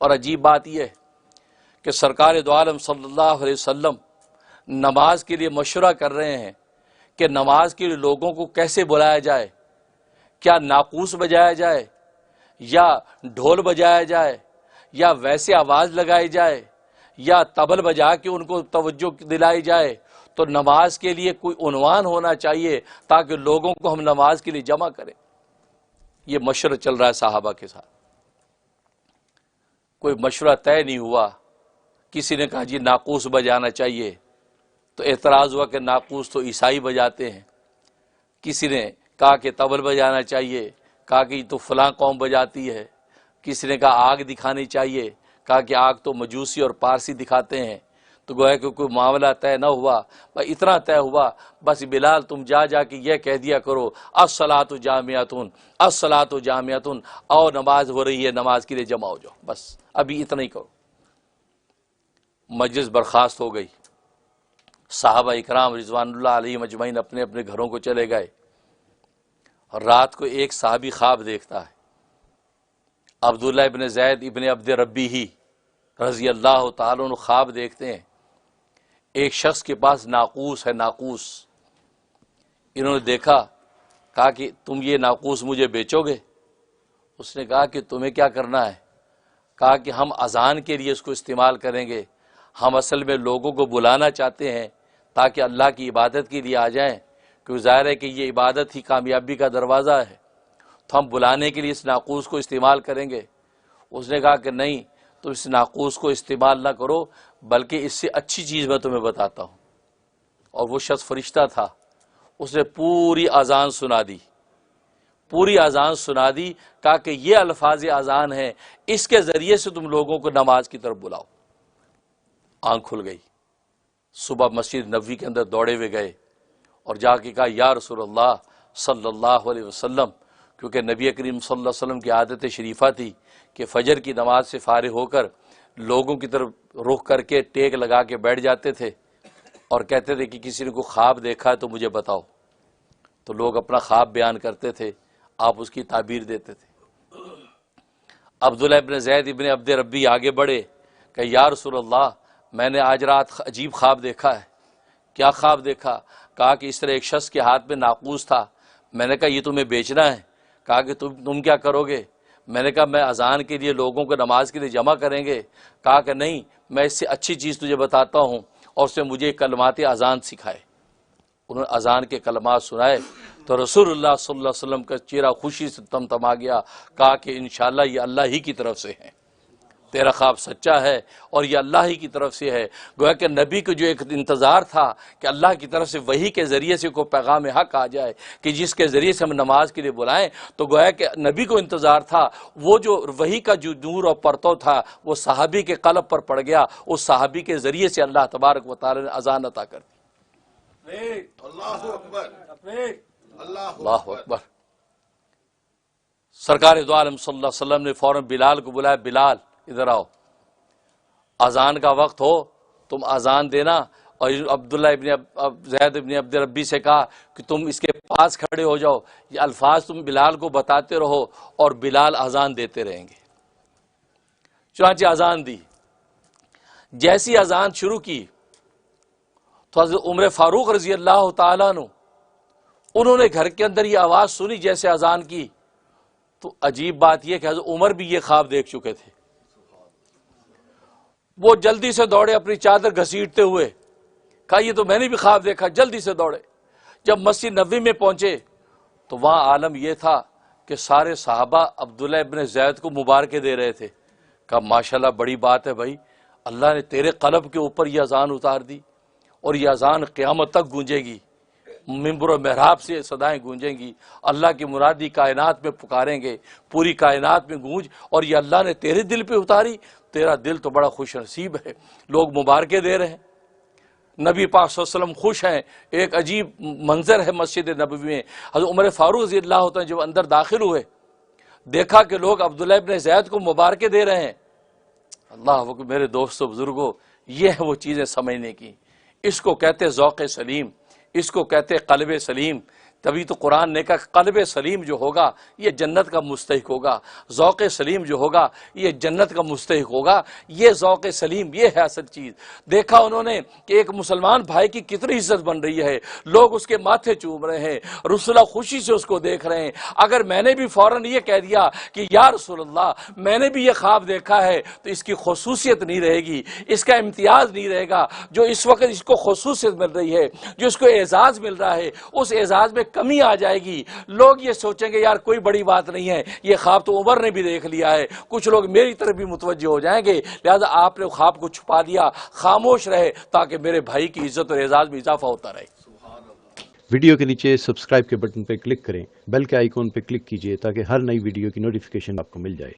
اور عجیب بات یہ ہے کہ سرکار دو عالم صلی اللہ علیہ وسلم نماز کے لیے مشورہ کر رہے ہیں کہ نماز کے لیے لوگوں کو کیسے بلایا جائے، کیا ناقوس بجایا جائے یا ڈھول بجایا جائے یا ویسے آواز لگائی جائے یا طبل بجا کے ان کو توجہ دلائی جائے۔ تو نماز کے لیے کوئی عنوان ہونا چاہیے تاکہ لوگوں کو ہم نماز کے لیے جمع کریں۔ یہ مشورہ چل رہا ہے صحابہ کے ساتھ، کوئی مشورہ طے نہیں ہوا۔ کسی نے کہا جی ناقوس بجانا چاہیے، تو اعتراض ہوا کہ ناقوس تو عیسائی بجاتے ہیں۔ کسی نے کہا کہ طبل بجانا چاہیے، کہا کہ یہ تو فلاں قوم بجاتی ہے۔ کسی نے کہا آگ دکھانی چاہیے، کہا کہ آگ تو مجوسی اور پارسی دکھاتے ہیں۔ تو گویا کہ کوئی معاملہ طے نہ ہوا، بس اتنا طے ہوا بس بلال تم جا کے یہ کہہ دیا کرو الصلاۃ جامعۃ الصلاۃ جامعۃ، اور نماز ہو رہی ہے، نماز کے لیے جمع ہو جاؤ، بس ابھی اتنا ہی کرو۔ مجلس برخاست ہو گئی، صحابہ اکرام رضوان اللہ علیہم اجمعین اپنے اپنے گھروں کو چلے گئے، اور رات کو ایک صحابی خواب دیکھتا ہے، عبداللہ ابن زید ابن عبد ربی ہی رضی اللہ تعالیٰ عنہ خواب دیکھتے ہیں ایک شخص کے پاس ناقوس ہے، ناقوس۔ انہوں نے دیکھا، کہا کہ تم یہ ناقوس مجھے بیچو گے؟ اس نے کہا کہ تمہیں کیا کرنا ہے؟ کہا کہ ہم اذان کے لیے اس کو استعمال کریں گے، ہم اصل میں لوگوں کو بلانا چاہتے ہیں تاکہ اللہ کی عبادت کے لیے آ جائیں، کیونکہ ظاہر ہے کہ یہ عبادت ہی کامیابی کا دروازہ ہے، تو ہم بلانے کے لیے اس ناقوس کو استعمال کریں گے۔ اس نے کہا کہ نہیں، تو اس ناقوس کو استعمال نہ کرو، بلکہ اس سے اچھی چیز میں تمہیں بتاتا ہوں۔ اور وہ شخص فرشتہ تھا، اس نے پوری اذان سنا دی، پوری اذان سنا دی، کہا کہ یہ الفاظ اذان ہیں، اس کے ذریعے سے تم لوگوں کو نماز کی طرف بلاؤ۔ آنکھ کھل گئی، صبح مسجد نبوی کے اندر دوڑے ہوئے گئے اور جا کے کہا یا رسول اللہ صلی اللہ علیہ وسلم، کیونکہ نبی کریم صلی اللہ علیہ وسلم کی عادت شریفہ تھی کہ فجر کی نماز سے فارغ ہو کر لوگوں کی طرف رخ کر کے ٹیک لگا کے بیٹھ جاتے تھے اور کہتے تھے کہ کسی نے کوئی خواب دیکھا ہے تو مجھے بتاؤ۔ تو لوگ اپنا خواب بیان کرتے تھے، آپ اس کی تعبیر دیتے تھے۔ عبداللہ ابن زید ابن عبد ربی آگے بڑھے کہ یا رسول اللہ میں نے آج رات عجیب خواب دیکھا ہے۔ کیا خواب دیکھا؟ کہا کہ اس طرح ایک شخص کے ہاتھ میں ناقوس تھا، میں نے کہا یہ تمہیں بیچنا ہے؟ کہا کہ تم کیا کرو گے؟ میں نے کہا میں اذان کے لیے لوگوں کو نماز کے لیے جمع کریں گے۔ کہا کہ نہیں، میں اس سے اچھی چیز تجھے بتاتا ہوں، اور اس نے مجھے کلمات اذان سکھائے۔ انہوں نے اذان کے کلمات سنائے تو رسول اللہ صلی اللہ علیہ وسلم کا چہرہ خوشی سے تمتما گیا۔ کہا کہ انشاءاللہ یہ اللہ ہی کی طرف سے ہے، تیرا خواب سچا ہے اور یہ اللہ ہی کی طرف سے ہے۔ گویا کہ نبی کو جو ایک انتظار تھا کہ اللہ کی طرف سے وحی کے ذریعے سے کوئی پیغام حق آ جائے کہ جس کے ذریعے سے ہم نماز کے لیے بلائیں، تو گویا کہ نبی کو انتظار تھا، وہ جو وحی کا جو نور اور پرتو تھا وہ صحابی کے قلب پر پڑ گیا، اس صحابی کے ذریعے سے اللہ تبارک و تعالی نے اذان عطا کر دی۔ اللہ اکبر، اللہ اکبر۔ سرکار دو عالم صلی اللہ علیہ وسلم نے فوراً بلال کو بلایا، بلال ادھر آؤ، اذان کا وقت ہو تم اذان دینا۔ اور عبداللہ ابن زید ابن عبد ربی سے کہا کہ تم اس کے پاس کھڑے ہو جاؤ، یہ الفاظ تم بلال کو بتاتے رہو اور بلال اذان دیتے رہیں گے۔ چنانچہ اذان دی، جیسی اذان شروع کی تو حضرت عمر فاروق رضی اللہ تعالیٰ عنہ انہوں نے گھر کے اندر یہ آواز سنی جیسے اذان کی، تو عجیب بات یہ کہ حضرت عمر بھی یہ خواب دیکھ چکے تھے۔ وہ جلدی سے دوڑے اپنی چادر گھسیٹتے ہوئے، کہا یہ تو میں نے بھی خواب دیکھا، جلدی سے دوڑے۔ جب مسجد نبوی میں پہنچے تو وہاں عالم یہ تھا کہ سارے صحابہ عبداللہ ابن زید کو مبارکیں دے رہے تھے۔ کہا ماشاءاللہ بڑی بات ہے بھائی، اللہ نے تیرے قلب کے اوپر یہ اذان اتار دی، اور یہ اذان قیامت تک گونجے گی، منبر و محراب سے صدائیں گونجیں گی، اللہ کی مرادی کائنات میں پکاریں گے، پوری کائنات میں گونج، اور یہ اللہ نے تیرے دل پہ اتاری، تیرا دل تو بڑا خوش نصیب ہے۔ لوگ مبارکیں دے رہے ہیں، نبی پاک صلی اللہ علیہ وسلم خوش ہیں۔ ایک عجیب منظر ہے مسجد نبوی میں، حضرت عمر فاروق رضی اللہ عنہ جب اندر داخل ہوئے، دیکھا کہ لوگ عبداللہ ابن زید کو مبارکیں دے رہے ہیں۔ اللہ وہ میرے دوستو بزرگوں، یہ ہے وہ چیزیں سمجھنے کی، اس کو کہتے ذوق سلیم، اس کو کہتے قلب سلیم۔ تبھی تو قرآن نے کہا قلب سلیم جو ہوگا یہ جنت کا مستحق ہوگا، ذوق سلیم جو ہوگا یہ جنت کا مستحق ہوگا۔ یہ ذوق سلیم یہ ہے اصل چیز۔ دیکھا انہوں نے کہ ایک مسلمان بھائی کی کتنی عزت بن رہی ہے، لوگ اس کے ماتھے چوم رہے ہیں، رسول اللہ خوشی سے اس کو دیکھ رہے ہیں۔ اگر میں نے بھی فوراً یہ کہہ دیا کہ یا رسول اللہ میں نے بھی یہ خواب دیکھا ہے، تو اس کی خصوصیت نہیں رہے گی، اس کا امتیاز نہیں رہے گا۔ جو اس وقت اس کو خصوصیت مل رہی ہے، جو اس کو اعزاز مل رہا ہے، اس اعزاز میں کمی آ جائے گی۔ لوگ یہ سوچیں گے یار کوئی بڑی بات نہیں ہے، یہ خواب تو عمر نے بھی دیکھ لیا ہے، کچھ لوگ میری طرف بھی متوجہ ہو جائیں گے، لہذا آپ نے خواب کو چھپا دیا، خاموش رہے تاکہ میرے بھائی کی عزت اور اعزاز میں اضافہ ہوتا رہے۔ ویڈیو کے نیچے سبسکرائب کے بٹن پہ کلک کریں، بیل کے آئیکن پہ کلک کیجئے تاکہ ہر نئی ویڈیو کی نوٹیفیکیشن آپ کو مل جائے۔